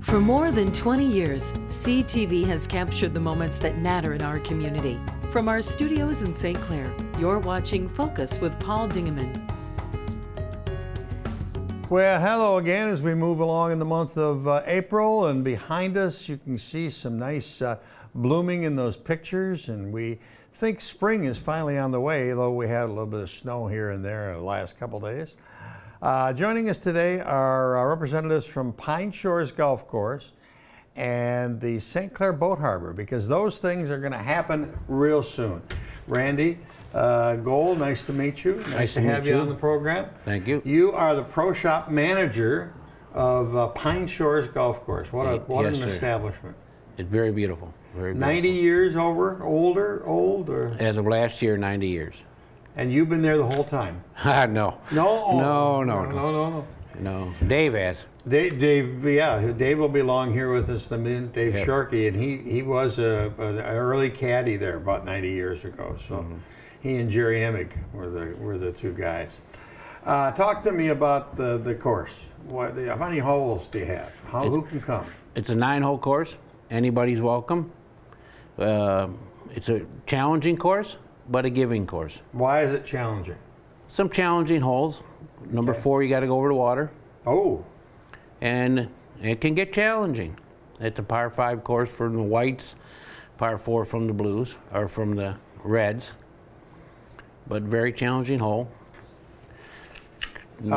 For more than 20 years, CTV has captured the moments that matter in our community. From our studios in St. Clair, you're watching Focus with Paul Dingeman. Well, hello again as we move along in the month of April, and behind us you can see some nice blooming in those pictures, and we think spring is finally on the way, though we had a little bit of snow here and there in the last couple days. Joining us today are representatives from Pine Shores Golf Course and the St. Clair Boat Harbor, because those things are going to happen real soon. Randy Gold, nice to meet you. Nice to have you on the program. Thank you. You are the pro shop manager of Pine Shores Golf Course. What an establishment. It's very beautiful. Very beautiful. 90 years older? As of last year, 90 years. And you've been there the whole time? No. No? Oh, no. Dave has. Dave will be along here with us in a minute. Dave Shorkey, and he was an early caddy there about 90 years ago. So he and Jerry Emig were the two guys. Talk to me about the course. How many holes do you have? Who can come? It's a 9-hole course. Anybody's welcome. It's a challenging course, but a giving course. Why is it challenging? Some challenging holes. Number 4, you got to go over the water. Oh. And it can get challenging. It's a par 5 course from the whites, par 4 from the blues, or from the reds. But very challenging hole. You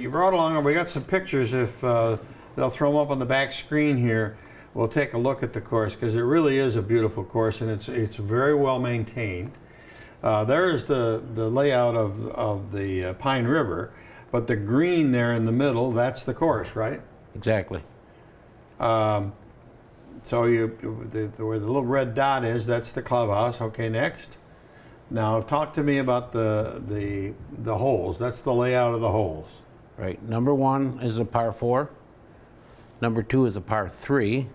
brought along, and we got some pictures. If they'll throw them up on the back screen here, we'll take a look at the course, because it really is a beautiful course, and it's very well maintained. There's the layout of the Pine River, but the green there in the middle, that's the course, right? Exactly. So where the little red dot is, that's the clubhouse. Okay, next. Now talk to me about the holes. That's the layout of the holes. Right. Number 1 is a par 4. Number 2 is a par 3.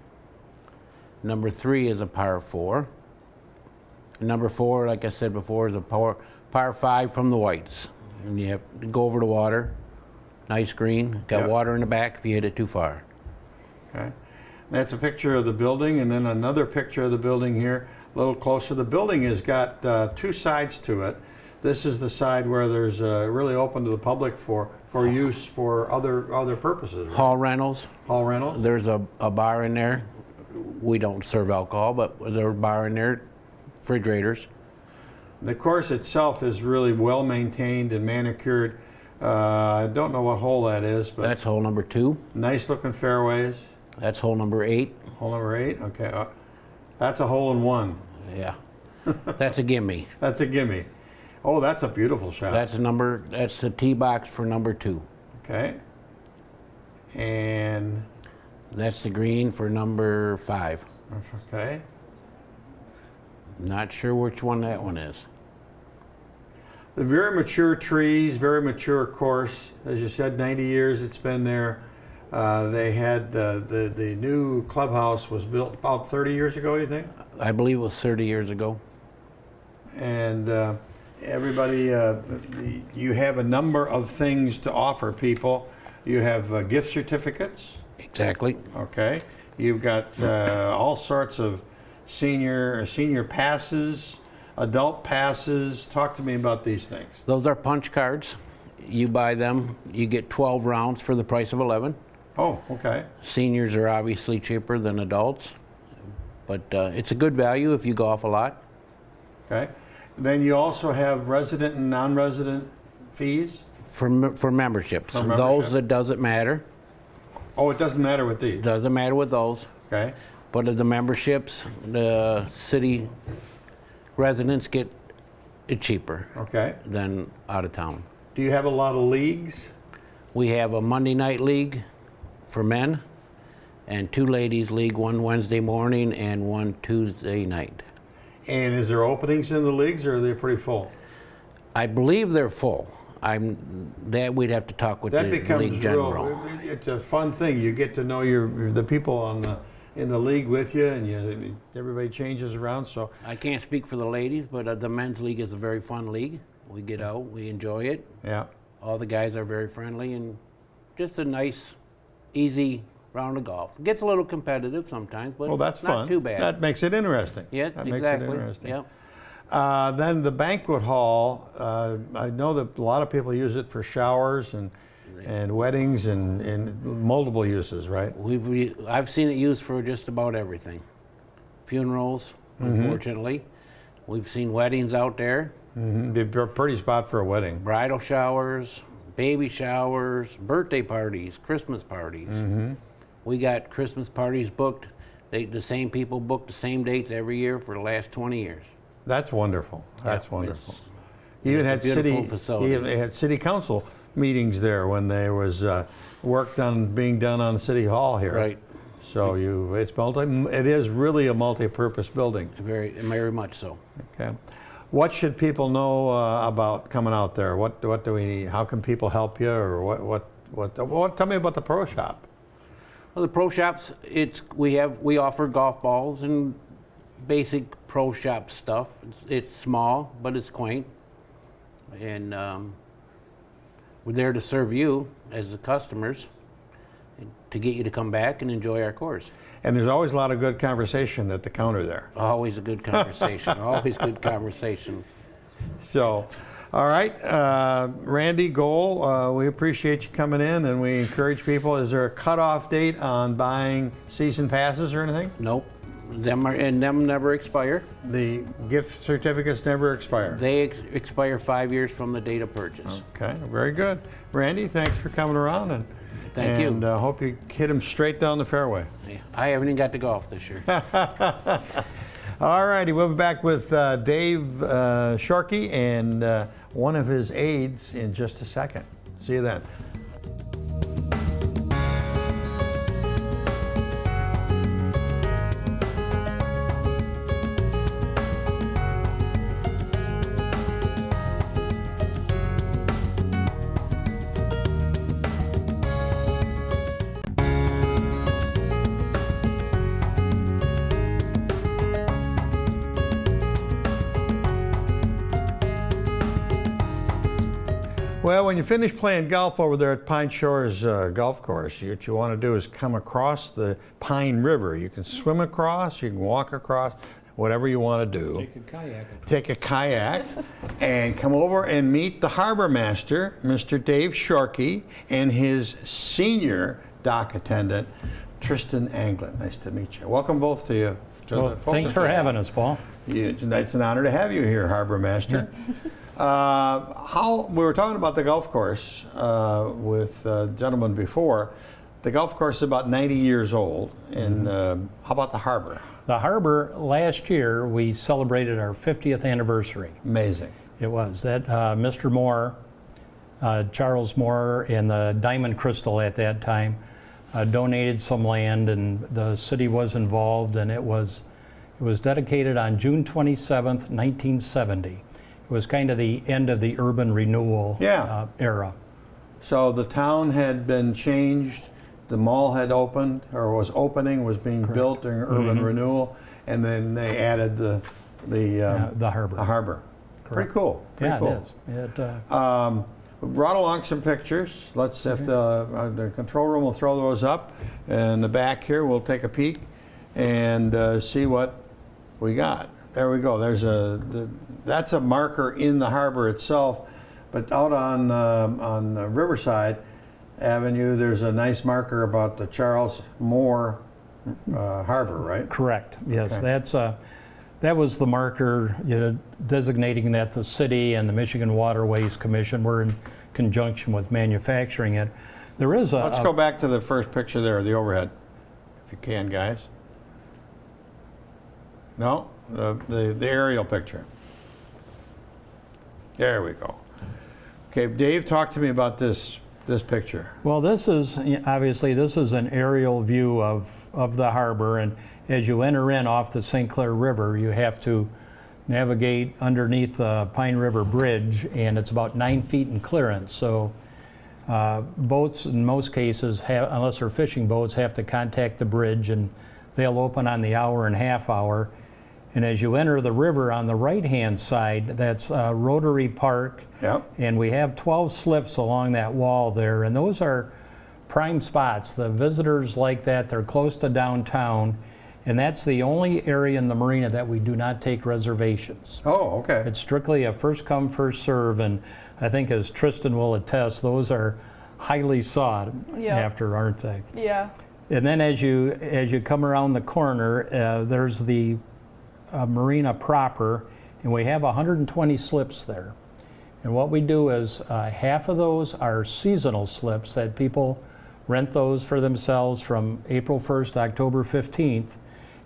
Number 3 is a par 4. And number 4, like I said before, is a par 5 from the whites. And you have to go over the water. Nice green. Got water in the back if you hit it too far. Okay. That's a picture of the building, and then another picture of the building here, a little closer. The building has got 2 sides to it. This is the side where there's really open to the public for use for other purposes. Right? Hall rentals. Hall rentals. There's a bar in there. We don't serve alcohol, but there's a bar in there, refrigerators. The course itself is really well maintained and manicured. I don't know what hole that is, but that's hole number 2. Nice looking fairways. That's hole number 8. Hole number 8. Okay, that's a hole in 1. Yeah, that's a gimme. That's a gimme. Oh, that's a beautiful shot. That's the tee box for number 2. Okay. And that's the green for number 5. Okay. Not sure which one that one is. The very mature trees, very mature course. As you said, 90 years it's been there. They had the new clubhouse was built about 30 years ago, you think? I believe it was 30 years ago. And everybody, you have a number of things to offer people. You have gift certificates. Exactly. Okay. You've got all sorts of senior passes, adult passes. Talk to me about these things. Those are punch cards. You buy them, you get 12 rounds for the price of 11. Oh, okay. Seniors are obviously cheaper than adults, but it's a good value if you golf a lot. Okay. Then you also have resident and non-resident fees? For memberships. For membership. Those, it doesn't matter. Oh, it doesn't matter with these? Doesn't matter with those. Okay. But of the memberships, the city residents get it cheaper than out of town. Do you have a lot of leagues? We have a Monday night league for men and 2 ladies league, one Wednesday morning and one Tuesday night. And is there openings in the leagues, or are they pretty full? I believe they're full. We'd have to talk with the league general. It's a fun thing. You get to know the people in the league with you, and everybody changes around. So I can't speak for the ladies, but the men's league is a very fun league. We get out, we enjoy it. Yeah. All the guys are very friendly and just a nice easy round of golf. It gets a little competitive sometimes, but Well, that's it's not fun. too bad. That makes it interesting. Yeah, that exactly. Makes it interesting. Yep. Then the banquet hall, I know that a lot of people use it for showers and weddings and multiple uses, right? I've seen it used for just about everything. Funerals, unfortunately. We've seen weddings out there. Be a pretty spot for a wedding. Bridal showers, baby showers, birthday parties, Christmas parties. We got Christmas parties booked. The same people book the same dates every year for the last 20 years. That's wonderful. That's Yeah, wonderful. it's Even a had beautiful facility. they had city council meetings there when there was work being done on City Hall here. Right. So it is really a multi-purpose building. Very much so. Okay. What should people know about coming out there? What do we need? How can people help you? Or what? Tell me about the pro shop. Well, the pro shops, we offer golf balls and basic pro shop stuff. It's small, but it's quaint, and we're there to serve you as the customers, to get you to come back and enjoy our course. And there's always a lot of good conversation at the counter there. Always a good conversation. Always good conversation. So, all right, Randy Gohl, we appreciate you coming in, and we encourage people. Is there a cutoff date on buying season passes or anything? Nope. Them never expire. The gift certificates never expire. They expire 5 years from the date of purchase. Okay, very good. Randy, thanks for coming around, and Thank you. And hope you hit them straight down the fairway. Yeah, I haven't even got to golf this year. All righty, we'll be back with Dave Shorkey and one of his aides in just a second. See you then. Well, when you finish playing golf over there at Pine Shores Golf Course, what you want to do is come across the Pine River. You can swim across, you can walk across, whatever you want to do. Take a kayak and come over and meet the Habormaster, Mr. Dave Shorkey, and his senior dock attendant, Tristan Anglin. Nice to meet you. Welcome both to you. Well, thanks for having us, Paul. It's an honor to have you here, Habormaster. We were talking about the golf course with a gentleman before. The golf course is about 90 years old, and how about the harbor? The harbor, last year, we celebrated our 50th anniversary. Amazing. It was. That Mr. Moore, Charles Moore, and the Diamond Crystal at that time donated some land, and the city was involved, and it was dedicated on June 27th, 1970. It was kind of the end of the urban renewal era. So the town had been changed, the mall had opened, or was being Correct. built during urban renewal, and then they added the harbor. harbor. Pretty cool. Pretty cool. It is. We brought along some pictures. Let's, if the control room will throw those up, in the back here, we'll take a peek and see what we got. There we go. That's a marker in the harbor itself, but out on Riverside Avenue, there's a nice marker about the Charles Moore Harbor, right? Correct. Yes, Okay. that was the marker, designating that the city and the Michigan Waterways Commission were in conjunction with manufacturing it. There is Let's go back to the first picture there, the overhead, if you can, guys. No, the aerial picture. There we go. Okay, Dave, talk to me about this picture. Well, this is an aerial view of the harbor, and as you enter in off the St.Clair River, you have to navigate underneath the Pine River Bridge, and it's about 9 feet in clearance. So boats, in most cases, unless they're fishing boats, have to contact the bridge, and they'll open on the hour and half hour. And as you enter the river on the right-hand side, that's Rotary Park. Yep. And we have 12 slips along that wall there, and those are prime spots. The visitors like that. They're close to downtown, and that's the only area in the marina that we do not take reservations. Oh, okay. It's strictly a first come, first serve, and I think, as Tristan will attest, those are highly sought after, aren't they? Yeah. And then as you come around the corner, there's the marina proper, and we have 120 slips there. And what we do is half of those are seasonal slips that people rent those for themselves from April 1st to October 15th.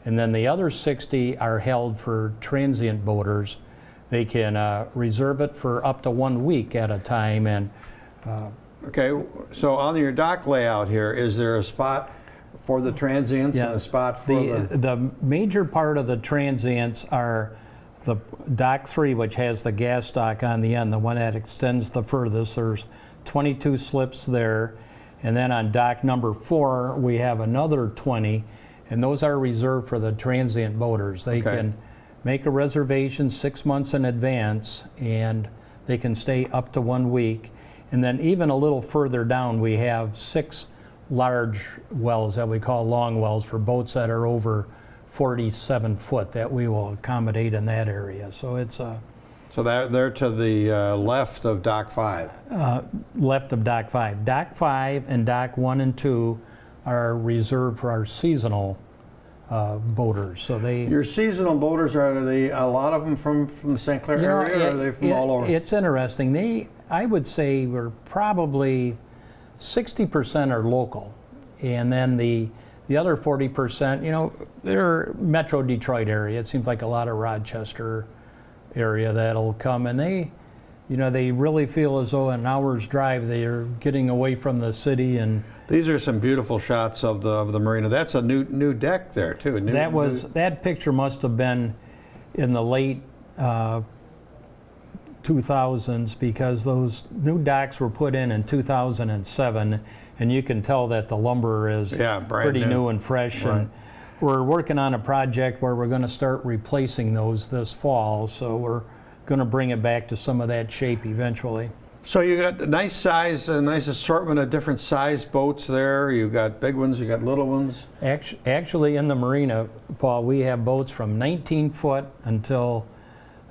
And then the other 60 are held for transient boaters. They can reserve it for up to 1 week at a time. And Okay, so on your dock layout here, is there a spot for the transients and a spot for the major part of the transients are the dock 3, which has the gas dock on the end, the one that extends the furthest. There's 22 slips there. And then on dock number 4, we have another 20, and those are reserved for the transient boaters. They can make a reservation 6 months in advance, and they can stay up to 1 week. And then even a little further down, we have 6 large wells that we call long wells for boats that are over 47 foot that we will accommodate in that area. So it's a... So they're to the left of dock 5? Left of dock 5. Dock 5 and dock 1 and 2 are reserved for our seasonal boaters. So they... Your seasonal boaters, are they, a lot of them from the St. Clair area, or are they from all over? It's interesting. I would say we're probably 60% are local. And then the other 40%, they're Metro Detroit area. It seems like a lot of Rochester area that'll come, and they really feel as though an hour's drive they are getting away from the city. And these are some beautiful shots of the marina. That's a new deck there too. That picture must have been in the late 2000s, because those new docks were put in 2007, and you can tell that the lumber is pretty new and fresh. Right. And we're working on a project where we're going to start replacing those this fall, so we're going to bring it back to some of that shape eventually. So you got a nice size, a nice assortment of different size boats there. You got big ones, you got little ones. Actually, in the marina, Paul, we have boats from 19 foot until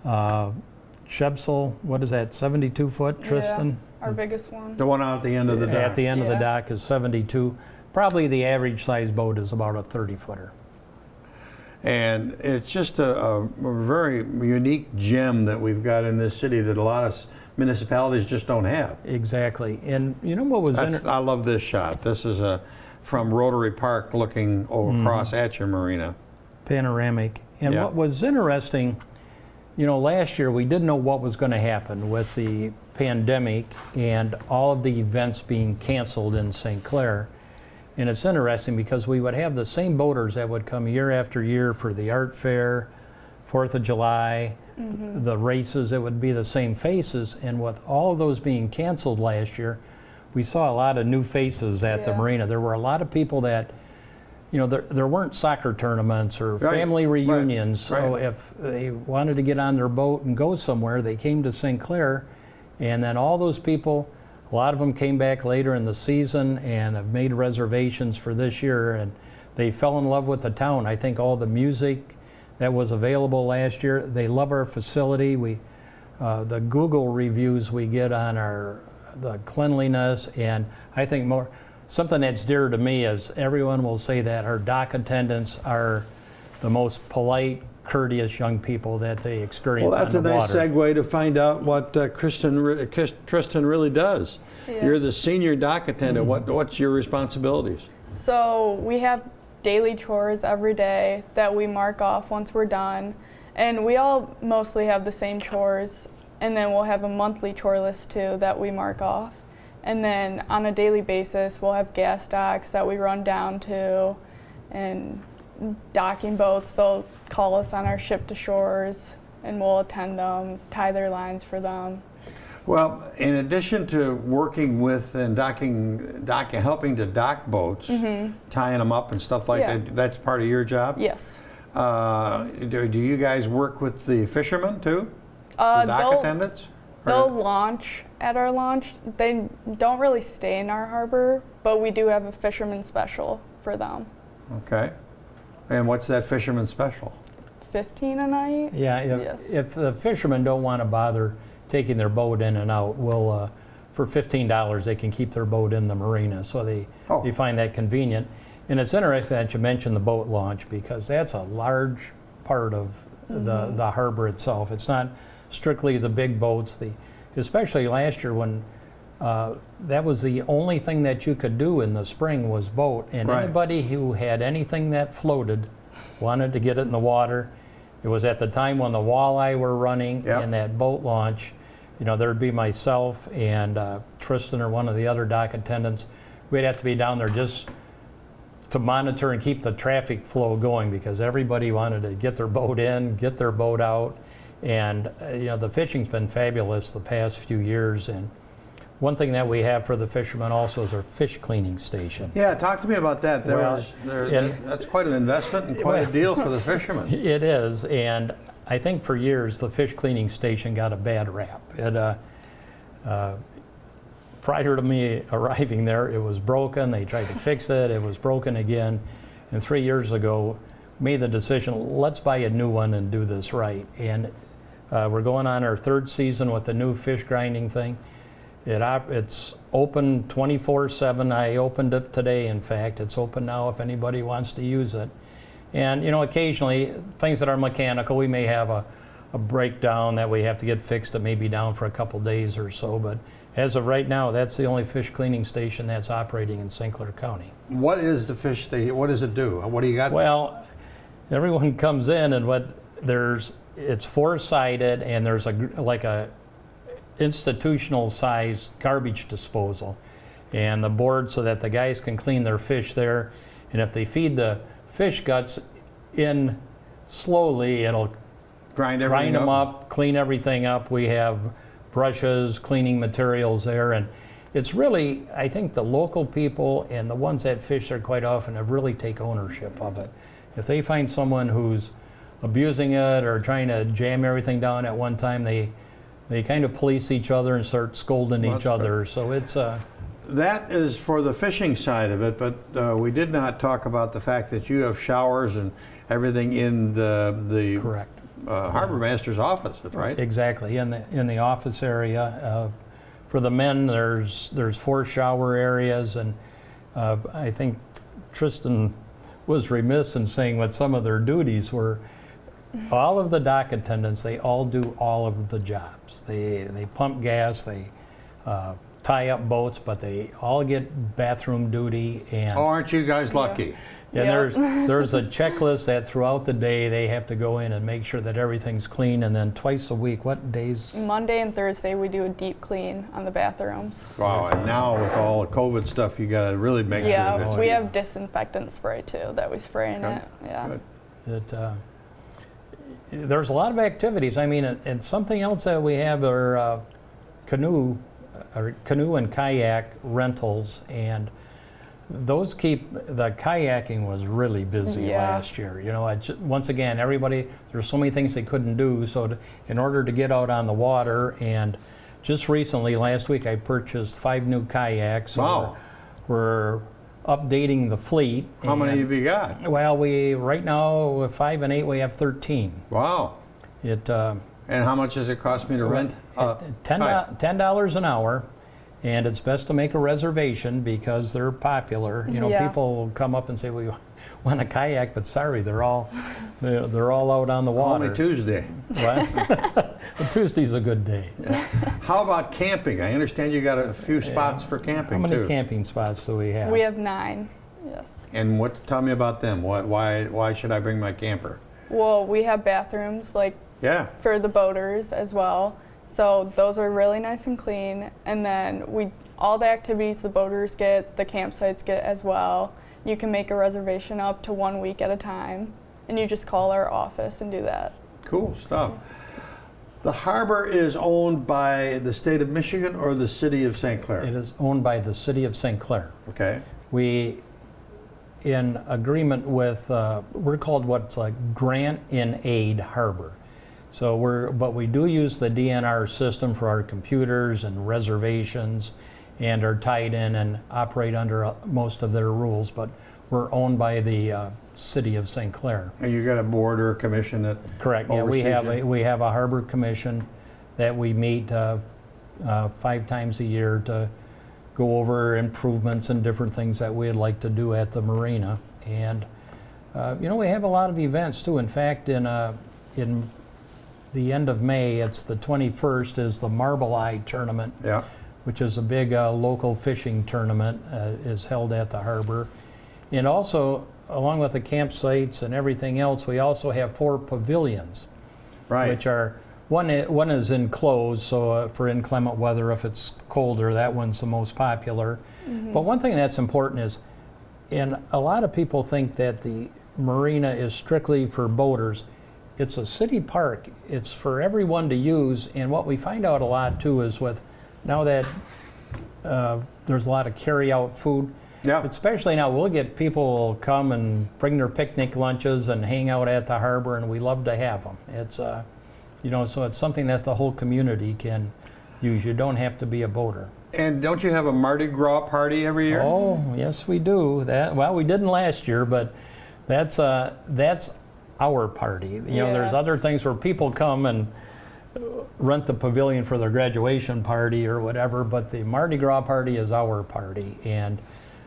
Shebsel, what is that, 72 foot, Tristan? Yeah, our biggest one. The one out at the end of the dock. At the end of the dock is 72. Probably the average size boat is about a 30-footer. And it's just a very unique gem that we've got in this city that a lot of municipalities just don't have. Exactly. And you know what was I love this shot. This is from Rotary Park looking across at your marina. Panoramic. And what was interesting, last year we didn't know what was going to happen with the pandemic and all of the events being canceled in St. Clair. And it's interesting because we would have the same boaters that would come year after year for the art fair, 4th of July, the races. It would be the same faces. And with all of those being canceled last year, we saw a lot of new faces at the marina. There were a lot of people that, there weren't soccer tournaments or family reunions. So if they wanted to get on their boat and go somewhere, they came to St. Clair. And then all those people, a lot of them came back later in the season and have made reservations for this year, and they fell in love with the town. I think all the music that was available last year, they love our facility. The Google reviews we get on the cleanliness, and I think something that's dear to me is everyone will say that our dock attendants are the most polite, courteous young people that they experience on the water. Well, that's a nice segue to find out what Tristan really does. Yeah. You're the senior dock attendant. What's your responsibilities? So we have daily chores every day that we mark off once we're done. And we all mostly have the same chores. And then we'll have a monthly chore list too that we mark off. And then on a daily basis, we'll have gas docks that we run down to, and docking boats. They'll call us on our ship to shores, and we'll attend them, tie their lines for them. Well, in addition to working with and helping to dock boats, tying them up and stuff like that, that's part of your job? Yes. Do you guys work with the fishermen too? The dock attendants? They'll launch at our launch. They don't really stay in our harbor but we do have a fisherman special for them. Okay. And what's that fisherman special? 15 a night? Yeah, Yes. if the fishermen don't want to bother taking their boat in and out, we'll, for $15, they can keep their boat in the marina. So they find that convenient. And it's interesting that you mentioned the boat launch, because that's a large part of the harbor itself. It's not strictly the big boats. Especially last year when that was the only thing that you could do in the spring was boat. And anybody who had anything that floated wanted to get it in the water. It was at the time when the walleye were running and that boat launch. You know, there'd be myself and Tristan or one of the other dock attendants. We'd have to be down there just to monitor and keep the traffic flow going, because everybody wanted to get their boat in, get their boat out. And you know, the fishing's been fabulous the past few years. And one thing that we have for the fishermen also is our fish cleaning station. Yeah, talk to me about that. That's quite an investment and quite a deal for the fishermen. It is, and I think for years the fish cleaning station got a bad rap. Prior to me arriving there, it was broken. They tried to fix it. It was broken again. And 3 years ago, made the decision, let's buy a new one and do this right. And we're going on our 3rd season with the new fish grinding thing. It's open 24/7. I opened it today, in fact. It's open now if anybody wants to use it. And you know, occasionally, things that are mechanical, we may have a breakdown that we have to get fixed. It may be down for a couple days or so, but as of right now, that's the only fish cleaning station that's operating in St. Clair County. What is the fish station? What does it do? What do you got? Well, everyone comes in and it's 4-sided, and there's like a institutional size garbage disposal, and the board so that the guys can clean their fish there. And if they feed the fish guts in slowly, it'll grind them up, clean everything up. We have brushes, cleaning materials there, and it's really, I think the local people and the ones that fish there quite often have really take ownership of it. If they find someone who's abusing it or trying to jam everything down at one time, they kind of police each other and start scolding each other. So it's that is for the fishing side of it, but we did not talk about the fact that you have showers and everything in the correct. Habormaster's office, that's right? Exactly, in the office area. For the men, there's 4 shower areas, and I think Tristan was remiss in saying what some of their duties were. All of the dock attendants, they all do all of the jobs. They pump gas, they tie up boats, but they all get bathroom duty. And aren't you guys lucky? And there's a checklist that throughout the day they have to go in and make sure that everything's clean, and then twice a week, what days? Monday and Thursday we do a deep clean on the bathrooms. Wow, and now with all the COVID stuff, you got to really make sure. Yeah, we have disinfectant spray too that we spray in it. Yeah. Good. There's a lot of activities. I mean, and something else that we have are canoe and kayak rentals, and those the kayaking was really busy last year. You know, once again, there's so many things they couldn't do. So in order to get out on the water, and just recently, last week, I purchased 5 new kayaks. So wow. We're updating the fleet. How many have you got? Well, right now, with 5 and 8, we have 13. Wow. And how much does it cost me to rent? $10 an hour. And it's best to make a reservation because they're popular. You know, people will come up and say, "We want a kayak," but sorry, they're all out on the water. Call me Tuesday. What? Tuesday's a good day. Yeah. How about camping? I understand you got a few spots for camping too. How many camping spots do we have? We have 9. Yes. And tell me about them. Why should I bring my camper? Well, we have bathrooms for the boaters as well. So those are really nice and clean, and then all the activities the boaters get, the campsites get as well. You can make a reservation up to 1 week at a time, and you just call our office and do that. Cool stuff. The harbor is owned by the state of Michigan or the city of St. Clair? It is owned by the city of St. Clair. Okay. We, in agreement with, we're called what's like Grant in Aid Harbor. So but we do use the DNR system for our computers and reservations and are tied in and operate under most of their rules, but we're owned by the city of St. Clair. And you got a board or a commission that Correct. Yeah, we oversees have it? a harbor commission that we meet 5 times a year to go over improvements and different things that we'd like to do at the marina. And we have a lot of events too. In fact, in the end of May, it's the 21st, is the Marble Eye tournament, Yeah. which is a big local fishing tournament, is held at the harbor. And also, along with the campsites and everything else, we also have 4 pavilions, Right. which are, one is enclosed, so for inclement weather, if it's colder, that one's the most popular. But one thing that's important is, and a lot of people think that the marina is strictly for boaters. It's a city park. It's for everyone to use, and what we find out a lot too is with, now that there's a lot of carry-out food, Yeah. especially now, we'll get people come and bring their picnic lunches and hang out at the harbor, and we love to have them. It's, so it's something that the whole community can use. You don't have to be a boater. And don't you have a Mardi Gras party every year? Oh, yes, we do. Well, we didn't last year, but that's our party. There's other things where people come and rent the pavilion for their graduation party or whatever, but the Mardi Gras party is our party. And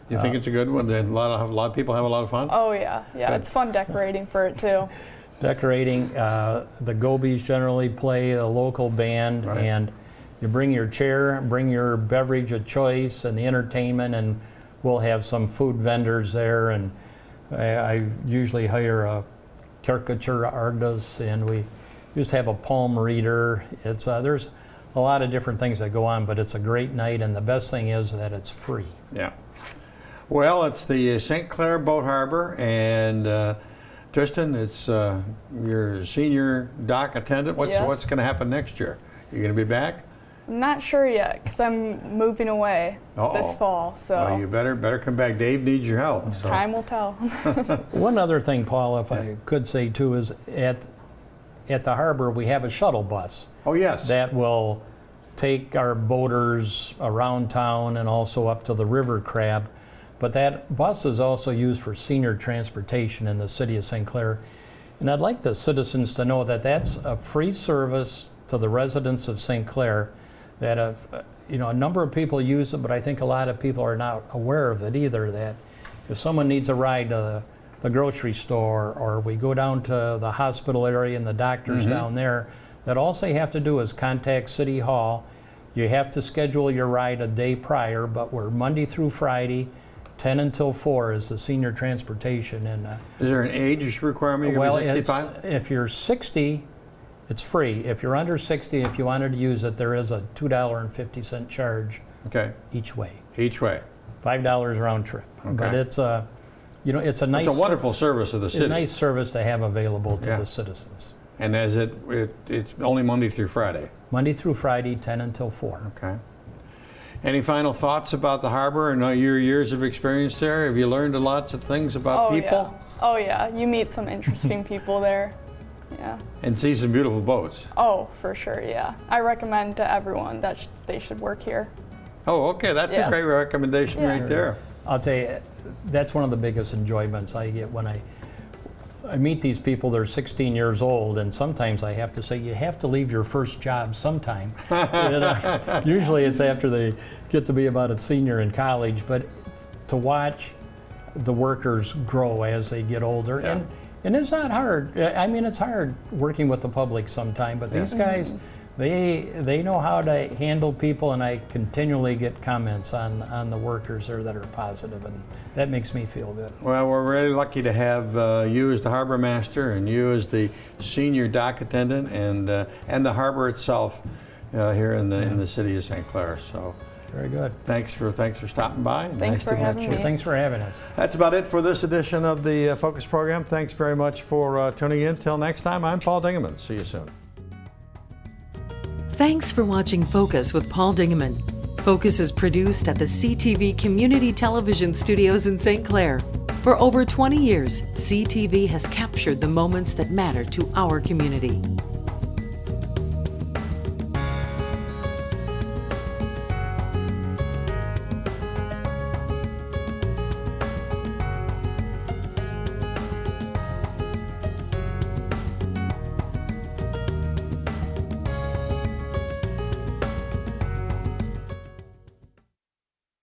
You think it's a good one? That a lot of people have a lot of fun? Oh yeah, Good. it's fun decorating for it too. decorating, the Gobies generally play a local band, Right. and you bring your chair, bring your beverage of choice and the entertainment, and we'll have some food vendors there, and I usually hire a caricature artist, and we just have a palm reader. It's there's a lot of different things that go on, but it's a great night, and the best thing is that it's free. Yeah. Well, it's the St. Clair Boat Harbor, and Tristan, it's your senior dock attendant. What's Yes. going to happen next year? You going to be back? I'm not sure yet because I'm moving away Uh-oh. this fall, so Well, you better come back. Dave needs your help. So. time will tell. One other thing, Paul, if I could say too, is at the harbor we have a shuttle bus Oh, yes. that will take our boaters around town and also up to the River Crab. But that bus is also used for senior transportation in the city of St. Clair. And I'd like the citizens to know that that's a free service to the residents of St. Clair, that a number of people use it, but I think a lot of people are not aware of it either, that if someone needs a ride to the grocery store, or we go down to the hospital area and the doctor's down there, that all they have to do is contact City Hall. You have to schedule your ride a day prior, but we're Monday through Friday, 10 until 4 is the senior transportation. And Is there an age requirement? You well, gotta be 65? if you're 60, it's free. If you're under 60, if you wanted to use it, there is a $2.50 charge Okay. each way, Each way. $5 round trip. But Okay. it's a, it's a nice, It's a wonderful service of the it's city. a nice service to have available to Yeah. the citizens. And it's only Monday through Friday. Monday through Friday, 10 until 4. Okay. Any final thoughts about the harbor and your years of experience there? Have you learned lots of things about people? Yeah. Oh yeah, you meet some interesting people there. Yeah. And see some beautiful boats. Oh, for sure, yeah. I recommend to everyone that they should work here. Oh, okay. That's a Yeah. great recommendation Yeah. right there. I'll tell you, that's one of the biggest enjoyments I get when I meet these people. They're 16 years old, and sometimes I have to say, you have to leave your first job sometime. Usually it's after they get to be about a senior in college, but to watch the workers grow as they get older. Yeah. And it's not hard. I mean, it's hard working with the public sometime, but these guys, they know how to handle people, and I continually get comments on the workers there that are positive, and that makes me feel good. Well, we're really lucky to have you as the Habormaster and you as the senior dock attendant, and the harbor itself here in the city of St. Clair. So Very good. thanks for stopping by. Thanks Nice for to meet having you. me. Thanks for having us. That's about it for this edition of the Focus program. Thanks very much for tuning in. Till next time, I'm Paul Dingeman. See you soon. Thanks for watching Focus with Paul Dingeman. Focus is produced at the CTV Community Television Studios in St. Clair. For over 20 years, CTV has captured the moments that matter to our community.